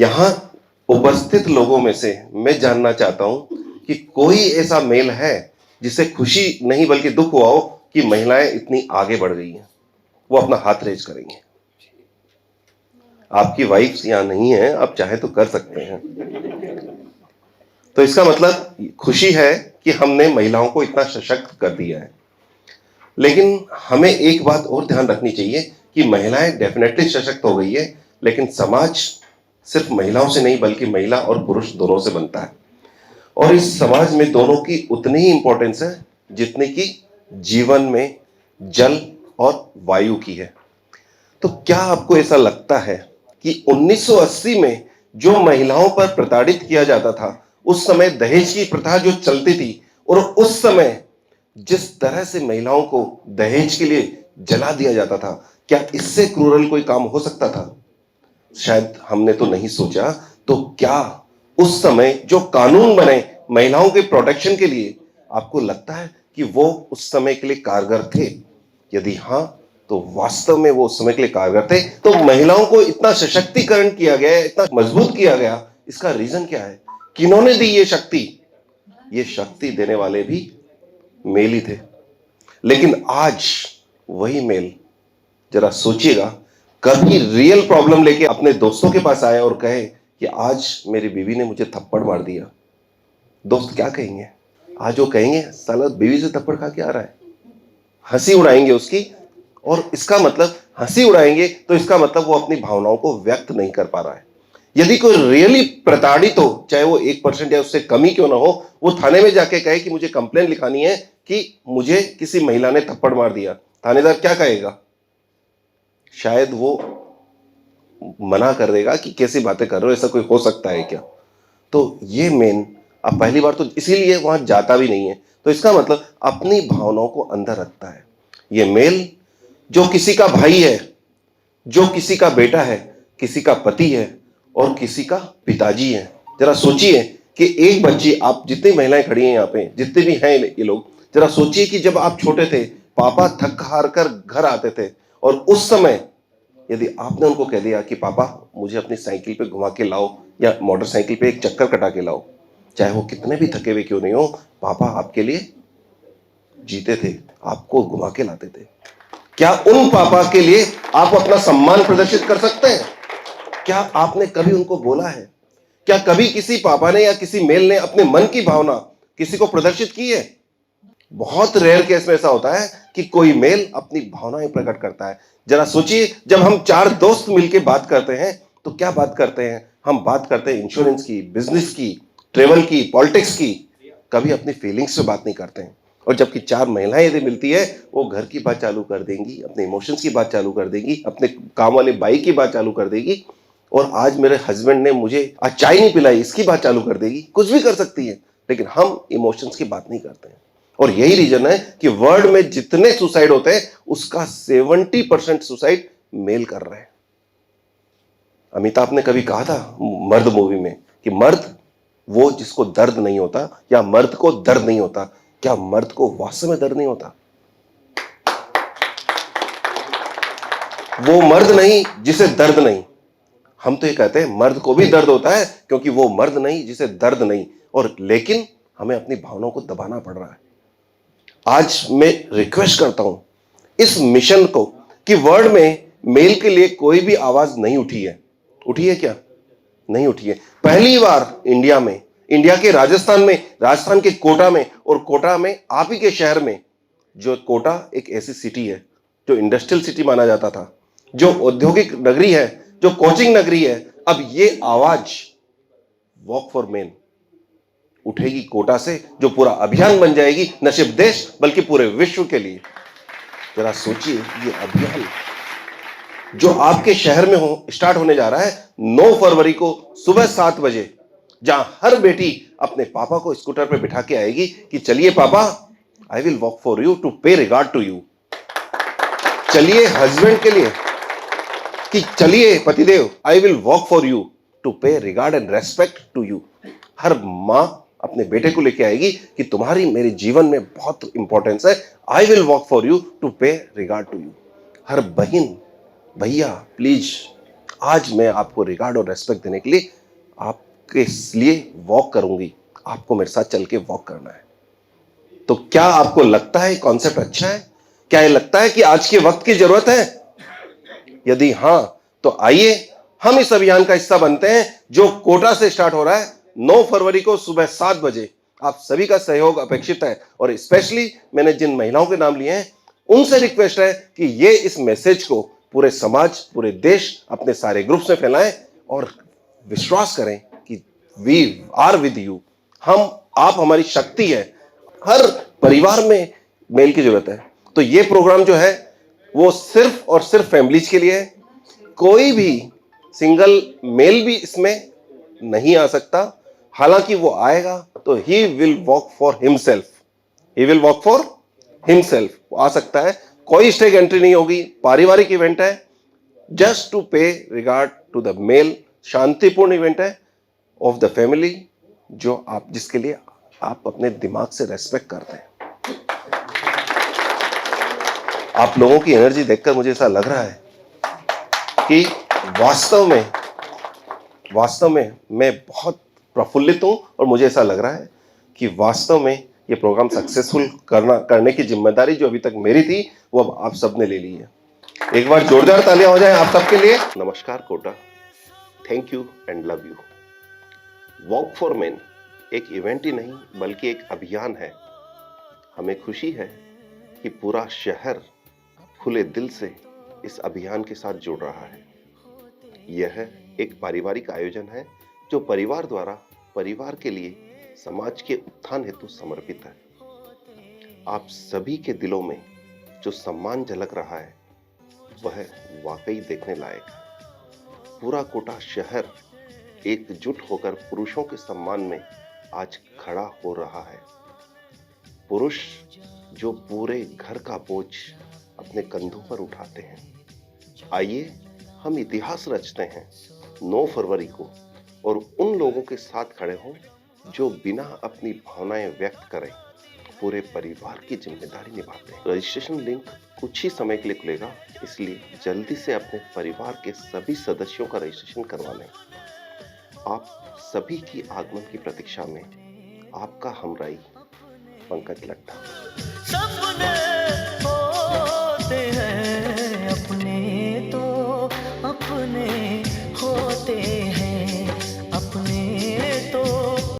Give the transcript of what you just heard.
यहाँ उपस्थित लोगों में से मैं जानना चाहता हूं कि कोई ऐसा मेल है जिसे खुशी नहीं बल्कि दुख हुआ हो कि महिलाएं इतनी आगे बढ़ गई हैं। वो अपना हाथ रेज करेंगे। आपकी वाइफ्स यहाँ नहीं है, आप चाहे तो कर सकते हैं। तो इसका मतलब खुशी है कि हमने महिलाओं को इतना सशक्त कर दिया है। लेकिन हमें एक बात और ध्यान रखनी चाहिए कि महिलाएं डेफिनेटली सशक्त हो गई है, लेकिन समाज सिर्फ महिलाओं से नहीं बल्कि महिला और पुरुष दोनों से बनता है। और इस समाज में दोनों की उतनी ही इंपॉर्टेंस है जितनी कि जीवन में जल और वायु की है। तो क्या आपको ऐसा लगता है कि 1980 में जो महिलाओं पर प्रताड़ित किया जाता था, उस समय दहेज की प्रथा जो चलती थी, और उस समय जिस तरह से महिलाओं को दहेज के लिए जला दिया जाता था, क्या इससे क्रूरल कोई काम हो सकता था? शायद हमने तो नहीं सोचा। तो क्या उस समय जो कानून बने महिलाओं के प्रोटेक्शन के लिए, आपको लगता है कि वो उस समय के लिए कारगर थे? यदि हां, तो वास्तव में वो उस समय के लिए कारगर थे। तो महिलाओं को इतना सशक्तिकरण किया गया, इतना मजबूत किया गया, इसका रीजन क्या है? किन्होंने दी ये शक्ति? ये शक्ति देने वाले भी मेल ही थे। लेकिन आज वही मेल, जरा सोचिएगा, कभी रियल प्रॉब्लम लेके अपने दोस्तों के पास आए और कहे कि आज मेरी बीवी ने मुझे थप्पड़ मार दिया, दोस्त क्या कहेंगे? आज वो कहेंगे साला बीवी से थप्पड़ खा के आ रहा है, हंसी उड़ाएंगे उसकी। और इसका मतलब हंसी उड़ाएंगे तो इसका मतलब वो अपनी भावनाओं को व्यक्त नहीं कर पा रहा है। यदि कोई रियली प्रताड़ित हो, चाहे वो 1% या उससे कमी क्यों ना हो, वो थाने में जाके कहे कि मुझे कंप्लेन लिखानी है कि मुझे किसी महिला ने थप्पड़ मार दिया, थानेदार क्या कहेगा? शायद वो मना कर देगा कि कैसी बातें कर रहे हो, ऐसा कोई हो सकता है क्या? तो ये मेन, अब पहली बार तो इसीलिए वहां जाता भी नहीं है। तो इसका मतलब अपनी भावनाओं को अंदर रखता है। ये मेल जो किसी का भाई है, जो किसी का बेटा है, किसी का पति है और किसी का पिताजी है। जरा सोचिए कि एक बच्ची, आप जितनी महिलाएं खड़ी हैं यहाँ पे, जितने भी हैं ये लोग, जरा सोचिए कि जब आप छोटे थे, पापा थक हार कर घर आते थे और उस समय यदि आपने उनको कह दिया कि पापा मुझे अपनी साइकिल पे घुमा के लाओ या मोटरसाइकिल पे एक चक्कर कटा के लाओ, चाहे वो कितने भी थके हुए क्यों नहीं हो, पापा आपके लिए जीते थे, आपको घुमा के लाते थे। क्या उन पापा के लिए आप अपना सम्मान प्रदर्शित कर सकते हैं? क्या आपने कभी उनको बोला है? क्या कभी किसी पापा ने या किसी मेल ने अपने मन की भावना किसी को प्रदर्शित की है? बहुत रेयर केस में ऐसा होता है कि कोई मेल अपनी भावनाएं प्रकट करता है। जरा सोचिए, जब हम 4 दोस्त मिलकर बात करते हैं तो क्या बात करते हैं? हम बात करते हैं इंश्योरेंस की, बिजनेस की, ट्रेवल की, पॉलिटिक्स की, कभी अपनी फीलिंग्स से बात नहीं करते हैं। और जबकि 4 महिलाएं यदि मिलती है, वो घर की बात चालू कर देंगी, अपने इमोशंस की बात चालू कर देंगी, अपने काम वाले बाई की बात चालू कर देगी, और आज मेरे हस्बैंड ने मुझे आज चाय नहीं पिलाई, इसकी बात चालू कर देगी। कुछ भी कर सकती है, लेकिन हम इमोशंस की बात नहीं करते हैं। और यही रीजन है कि वर्ल्ड में जितने सुसाइड होते हैं उसका 70% सुसाइड मेल कर रहे हैं। अमिताभ ने कभी कहा था मर्द मूवी में कि मर्द वो जिसको दर्द नहीं होता, या मर्द को दर्द नहीं होता। क्या मर्द को वास्तव में दर्द नहीं होता? वो मर्द नहीं जिसे दर्द नहीं। हम तो ये कहते हैं मर्द को भी दर्द होता है क्योंकि वो मर्द नहीं जिसे दर्द नहीं। और लेकिन हमें अपनी भावनाओं को दबाना पड़ रहा है। आज मैं रिक्वेस्ट करता हूं इस मिशन को कि वर्ल्ड में मेल के लिए कोई भी आवाज नहीं उठी है। उठी है क्या? नहीं उठी है। पहली बार इंडिया में, इंडिया के राजस्थान में, राजस्थान के कोटा में, और कोटा में आप ही के शहर में, जो कोटा एक ऐसी सिटी है जो इंडस्ट्रियल सिटी माना जाता था, जो औद्योगिक नगरी है, जो कोचिंग नगरी है, अब ये आवाज वॉक फॉर मेन उठेगी कोटा से, जो पूरा अभियान बन जाएगी न सिर्फ देश बल्कि पूरे विश्व के लिए। जरा सोचिए, ये अभियान जो आपके शहर में हो स्टार्ट होने जा रहा है 9 फरवरी को सुबह 7 बजे, जहां हर बेटी अपने पापा को स्कूटर पे बिठा के आएगी कि चलिए पापा, I will walk for you to pay regard to you. चलिए हस्बैंड के लिए कि चलिए पतिदेव, I will walk for you to pay regard and respect to you. हर मां अपने बेटे को लेके आएगी कि तुम्हारी मेरे जीवन में बहुत इंपॉर्टेंस है, I will walk for you to pay regard to you. हर बहन, भैया प्लीज आज मैं आपको रिगार्ड और रेस्पेक्ट देने के लिए आपके लिए वॉक करूंगी, आपको मेरे साथ चल के वॉक करना है। तो क्या आपको लगता है कॉन्सेप्ट अच्छा है? क्या ये लगता है कि आज के वक्त की जरूरत है? यदि हां, तो आइए हम इस अभियान का हिस्सा बनते हैं जो कोटा से स्टार्ट हो रहा है 9 फरवरी को सुबह 7 बजे। आप सभी का सहयोग अपेक्षित है और स्पेशली मैंने जिन महिलाओं के नाम लिए हैं उनसे रिक्वेस्ट है कि ये इस मैसेज को पूरे समाज, पूरे देश, अपने सारे ग्रुप्स में फैलाएं और विश्वास करें कि वी आर विद यू। आप हमारी शक्ति है। हर परिवार में मेल की जरूरत है। तो ये प्रोग्राम जो है वो सिर्फ और सिर्फ फैमिलीज के लिए है। कोई भी सिंगल मेल भी इसमें नहीं आ सकता। हालांकि वो आएगा तो he will walk for himself, he will walk for himself. वो आ सकता है, कोई स्टेज एंट्री नहीं होगी, पारिवारिक इवेंट है, just to pay regard to the mail. शांतिपूर्ण इवेंट है ऑफ द फैमिली, जो आप जिसके लिए आप अपने दिमाग से रेस्पेक्ट करते हैं। आप लोगों की एनर्जी देखकर मुझे ऐसा लग रहा है कि वास्तव में मैं बहुत प्रफुल्लित हूं और मुझे ऐसा लग रहा है कि वास्तव में ये प्रोग्राम सक्सेसफुल करने की जिम्मेदारी जो अभी तक मेरी थी वो अब आप सबने ले ली है। एक बार जोरदार तालियां हो जाएं आप सबके लिए। नमस्कार Kota, thank you and love you. Walk for men एक इवेंट ही नहीं बल्कि एक अभियान है। हमें खुशी है कि पूरा शहर खुले दिल से इस अभियान के साथ जुड़ रहा है। यह एक पारिवारिक आयोजन है जो परिवार द्वारा परिवार के लिए समाज के उत्थान हेतु समर्पित है। आप सभी के दिलों में जो सम्मान झलक रहा है वह वाकई देखने लायक है। पूरा कोटा शहर एकजुट होकर पुरुषों के सम्मान में आज खड़ा हो रहा है। पुरुष जो पूरे घर का बोझ अपने कंधों पर उठाते हैं। आइए हम इतिहास रचते हैं 9 फरवरी को और उन लोगों के साथ खड़े हों जो बिना अपनी भावनाएं व्यक्त करें पूरे परिवार की जिम्मेदारी निभाते हैं। रजिस्ट्रेशन लिंक कुछ ही समय के लिए खुलेगा, इसलिए जल्दी से अपने परिवार के सभी सदस्यों का रजिस्ट्रेशन करवा लें। आप सभी की आगमन की प्रतीक्षा में आपका हमराई पंकज लट्टा।